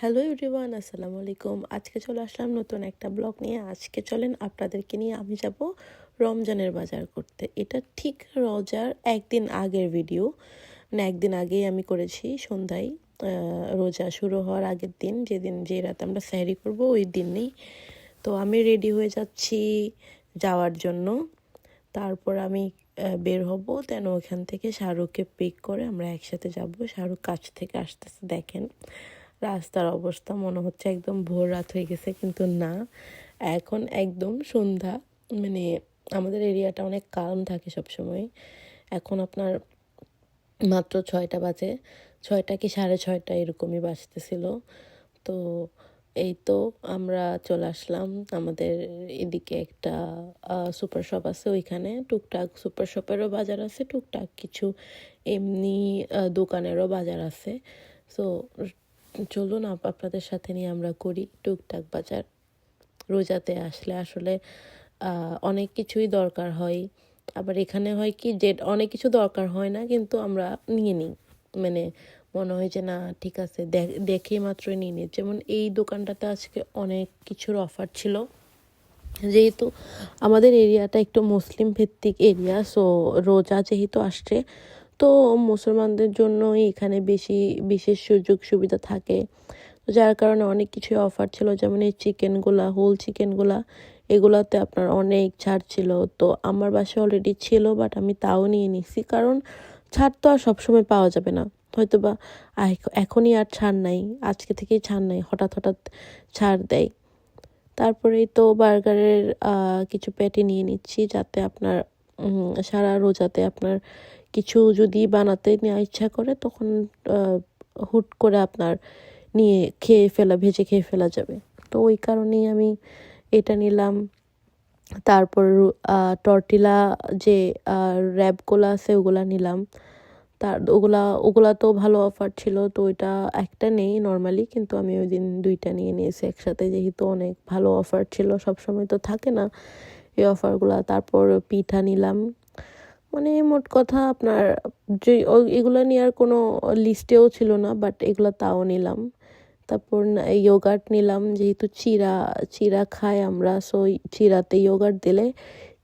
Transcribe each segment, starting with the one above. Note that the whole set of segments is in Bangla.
হ্যালো এভরিওয়ান, আসসালামু আলাইকুম। আজকে চলে আসলাম নতুন একটা ব্লগ নিয়ে। আজকে চলেন আপনাদেরকে নিয়ে আমি যাব রমজানের বাজার করতে। এটা ঠিক রোজার একদিন আগের ভিডিও, মানে একদিন আগেই আমি করেছি সন্ধ্যায়, রোজা শুরু হওয়ার আগের দিন, যেদিন যে রাতে আমরা সেহরি করব ওই দিনই। তো আমি রেডি হয়ে যাচ্ছি যাওয়ার জন্য। তারপর আমি বের হব, দেন ওখান থেকে শাহরুখকে পিক করে আমরা একসাথে যাব। শাহরুখ কাছ থেকে আসতেছে, দেখেন রাস্তার অবস্থা, মনে হচ্ছে একদম ভোর রাত হয়ে গেছে, কিন্তু না, এখন একদম সন্ধ্যা। মানে আমাদের এরিয়াটা অনেক কালম থাকে সব সময়। এখন আপনার মাত্র 6টা বাজে, 6টা কি 6:30 এরকমই বাজতেছিল। তো এই তো আমরা চলে আসলাম। আমাদের এদিকে একটা সুপার শপ আছে, ওইখানে টুকটাক সুপার শপেরও বাজার আছে, টুকটাক কিছু এমনি দোকানেরও বাজার আছে। সো চলুন আপনাদের সাথে নিয়ে আমরা করি টুকটাক বাজার। রোজাতে আসলে আসলে অনেক কিছুই দরকার হয়। আবার এখানে হয় কি যে অনেক কিছু দরকার হয় না, কিন্তু আমরা নিয়ে নিই। মানে মনে হয় যে না ঠিক আছে, দেখেই মাত্রই নিয়ে নিই। যেমন এই দোকানটাতে আজকে অনেক কিছুর অফার ছিল। যেহেতু আমাদের এরিয়াটা একটু মুসলিম ভিত্তিক এরিয়া, সো রোজা যেহেতু আসছে, তো মুসলমানদের জন্যই এখানে বেশি বিশেষ সুযোগ সুবিধা থাকে। যার কারণে অনেক কিছুই অফার ছিল, যেমন এই চিকেনগুলা, হোল চিকেনগুলা, এগুলাতে আপনার অনেক ছাড় ছিল। তো আমার বাসায় অলরেডি ছিল, বাট আমি তাও নিয়ে নিছি, কারণ ছাড় তো আর সবসময় পাওয়া যাবে না। হয়তো বা এখনই আর ছাড় নাই, আজকে থেকেই ছাড় নাই, হঠাৎ হঠাৎ ছাড় দেয়। তারপরেই তো বার্গারের কিছু প্যাটি নিয়ে নিচ্ছি, যাতে আপনার সারা রোজাতে আপনার কিছু যদি বানাতে নেওয়া ইচ্ছা করে, তখন হুট করে আপনার নিয়ে ভেজে খেয়ে ফেলা যাবে। তো ওই কারণেই আমি এটা নিলাম। তারপর টর্টিলা যে র্যাপগুলো আছে ওগুলা নিলাম। ওগুলা ওগুলা তো ভালো অফার ছিল, তো ওইটা একটা নেই নর্মালি, কিন্তু আমি ওই দিন 2টা নিয়ে নিয়েছি একসাথে, যেহেতু অনেক ভালো অফার ছিল। সব সময় তো থাকে না এই অফারগুলা। তারপর পিঠা নিলাম। মানে মোট কথা আপনার যে এগুলো নেওয়ার কোনো লিস্টেও ছিল না, বাট এগুলো তাও নিলাম। তারপর ইয়োগার্ট নিলাম, যেহেতু চিরা চিরা খাই আমরা, সো চিরাতে ইয়োগার্ট দিলে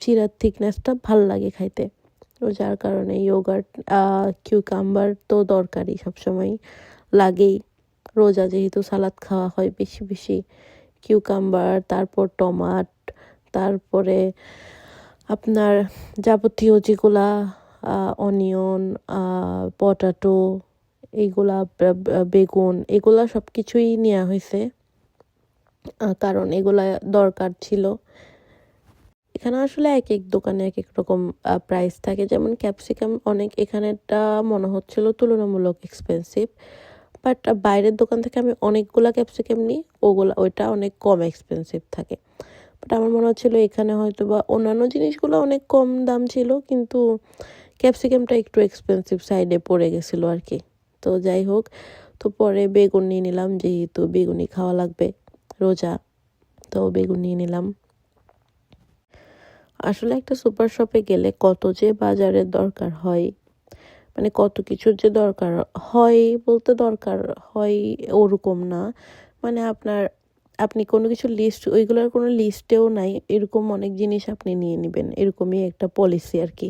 চিরার থিকনেসটা ভাল লাগে খাইতে। তো যার কারণে ইয়োগার্ট, কিউকাম্বার তো দরকারই, সবসময় লাগেই। রোজা যেহেতু সালাদ খাওয়া হয় বেশি বেশি, কিউকাম্বার, তারপর টমাট, তারপরে আপনার যাবতীয় যেগুলা অনিয়ন, পটাটো, এইগুলা বেগুন, এগুলা সব কিছুই নেওয়া হয়েছে, কারণ এগুলা দরকার ছিল। এখানে আসলে এক এক দোকানে এক এক রকম প্রাইস থাকে। যেমন ক্যাপসিকাম অনেক এখানেরটা মনে হচ্ছিল তুলনামূলক এক্সপেন্সিভ, বাট বাইরের দোকান থেকে আমি অনেকগুলা ক্যাপসিকাম নিই, ওইটা অনেক কম এক্সপেন্সিভ থাকে। বাট আমার মনে হচ্ছিল এখানে হয়তো বা অন্যান্য জিনিসগুলো অনেক কম দাম ছিল, কিন্তু ক্যাপসিকামটা একটু এক্সপেন্সিভ সাইডে পড়ে গেছিলো আর কি। তো যাই হোক, তো পরে বেগুন নিয়ে নিলাম, যেহেতু বেগুনি খাওয়া লাগবে রোজা, তো বেগুন নিয়ে নিলাম। আসলে একটা সুপার শপে গেলে কত যে বাজারের দরকার হয়, মানে কত কিছুর যে দরকার হয়, বলতে দরকার হয় ওরকম না। মানে আপনি কোনো কিছু লিস্ট, ওইগুলোর কোনো লিস্টেও নাই, এরকম অনেক জিনিস আপনি নিয়ে নেবেন, এরকমই একটা পলিসি আর কি।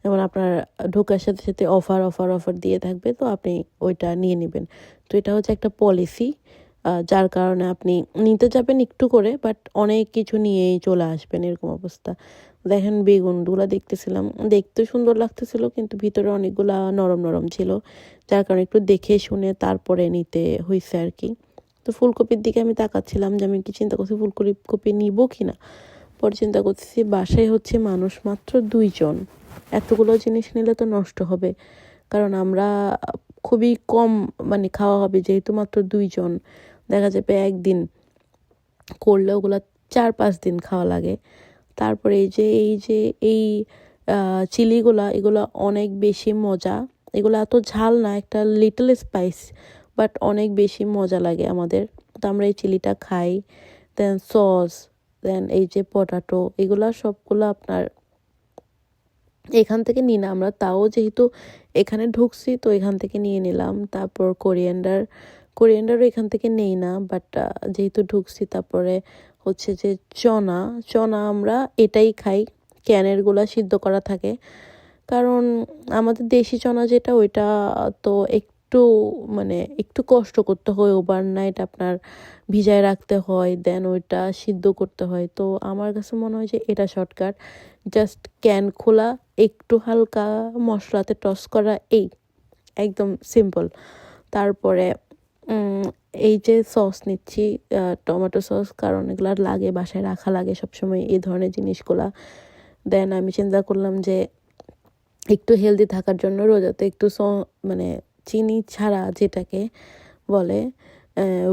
যেমন আপনার ঢোকার সাথে সাথে অফার অফার অফার দিয়ে থাকবে, তো আপনি ওইটা নিয়ে নেবেন। তো এটা হচ্ছে একটা পলিসি, যার কারণে আপনি নিতে যাবেন একটু করে, বাট অনেক কিছু নিয়েই চলে আসবেন, এরকম অবস্থা। দেখেন বেগুনগুলা দেখতেছিলাম, দেখতে সুন্দর লাগতেছিল, কিন্তু ভিতরে অনেকগুলা নরম নরম ছিল, যার কারণে একটু দেখে শুনে তারপরে নিতে হয়েছে আর কি। তো ফুলকপির দিকে আমি তাকাচ্ছিলাম, যে আমি কি চিন্তা করছি ফুলকপি নিব কিনা। পরে চিন্তা করতেছি বাসায় হচ্ছে মানুষ মাত্র 2 জন, এতগুলো জিনিস নিলে তো নষ্ট হবে, কারণ আমরা খুবই কম মানে খাওয়া হবে, যেহেতু মাত্র 2 জন, দেখা যাবে একদিন করলে ওগুলা 4-5 দিন খাওয়া লাগে। তারপরে এই যে এই চিলিগুলা, এগুলা অনেক বেশি মজা। এগুলো এত ঝাল না, একটা লিটল স্পাইস, বাট অনেক বেশি মজা লাগে আমাদের। তো আমরা এই চিলিটা খাই। দেন সস, দেন এই যে পটাটো, এগুলা সবগুলো আপনার এখান থেকে নিই না আমরা, তাও যেহেতু এখানে ঢুকছি তো এখান থেকে নিয়ে নিলাম। তারপর কোরিয়ান্ডারও এখান থেকে নেই না, বাট যেহেতু ঢুকছি তারপরে হচ্ছে যে চনা চনা আমরা এটাই খাই, ক্যানেরগুলা সিদ্ধ করা থাকে। কারণ আমাদের দেশি চনা যেটা ওইটা তো একটু মানে একটু কষ্ট করতে হয়, ওভারনাইট আপনার ভিজায় রাখতে হয়, দেন ওইটা সিদ্ধ করতে হয়। তো আমার কাছে মনে হয় যে এটা শর্টকাট, জাস্ট ক্যান খোলা, একটু হালকা মশলাতে টস করা, এই একদম সিম্পল। তারপরে এই যে সস নিচ্ছি, টমেটো সস, কারণ এগুলা লাগে, বাসায় রাখা লাগে সবসময় এই ধরনের জিনিসগুলা। দেন আমি চিন্তা করলাম যে একটু হেলদি থাকার জন্য রোজাতে একটু মানে চিনি ছাড়া যেটাকে বলে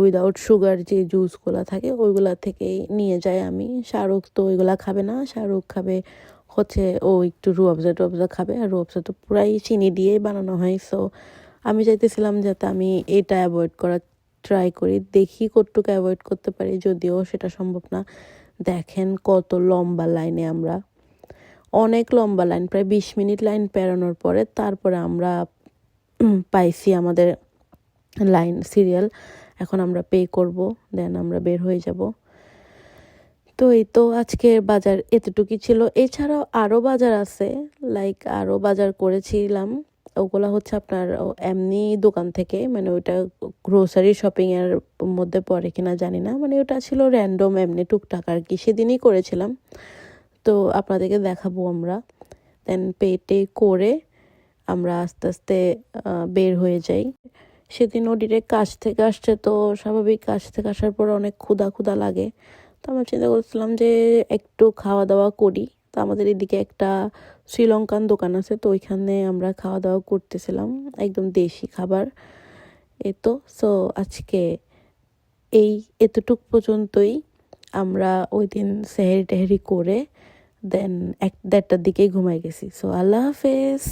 উইদাউট সুগার যে জুসগুলো থাকে ওইগুলা থেকেই নিয়ে যাই আমি। শাহরুখ তো ওইগুলা খাবে না, শাহরুখ খাবে হচ্ছে ও একটু রুয়াবজা টুয়াবজা খাবে, আর রুয়াবজা তো পুরাই চিনি দিয়েই বানানো হয়। সো আমি চাইতেছিলাম যাতে আমি এটা অ্যাভয়েড করার ট্রাই করি, দেখি কতটুকু অ্যাভয়েড করতে পারি, যদিও সেটা সম্ভব না। দেখেন কত লম্বা লাইনে আমরা, অনেক লম্বা লাইন, প্রায় 20 মিনিট লাইন পেরোনোর পরে তারপরে আমরা পাইছি আমাদের লাইন সিরিয়াল। এখন আমরা পে করব, দেন আমরা বের হয়ে যাব। তো এই তো আজকের বাজার এতটুকুই ছিল। এছাড়াও আরও বাজার আছে, লাইক আরও বাজার করেছিলাম, ওগুলা হচ্ছে আপনার এমনি দোকান থেকে, মানে ওইটা গ্রোসারি শপিংয়ের মধ্যে পড়ে কিনা জানি না, মানে ওটা ছিল র্যান্ডম এমনি টুকটাক আর কি, সেদিনই করেছিলাম। তো আপনাদেরকে দেখাবো আমরা। দেন পেটে করে আমরা আস্তে আস্তে বের হয়ে যাই। সেদিনও ডিরেক্ট কাজ থেকে আসছে, তো স্বাভাবিক কাজ থেকে আসার পর অনেক ক্ষুধা ক্ষুধা লাগে। তো আমরা চিন্তা করছিলাম যে একটু খাওয়া দাওয়া করি। তো আমাদের এদিকে একটা শ্রীলঙ্কান দোকান আছে, তো ওইখানে আমরা খাওয়া দাওয়া করতেছিলাম, একদম দেশি খাবার। এই তো সো আজকে এই এতটুক পর্যন্তই। আমরা ওই দিন সেহেরি টেহেরি করে দেন 1-1:30টার দিকেই ঘুমাই গেছি। সো আল্লাহ হাফেজ।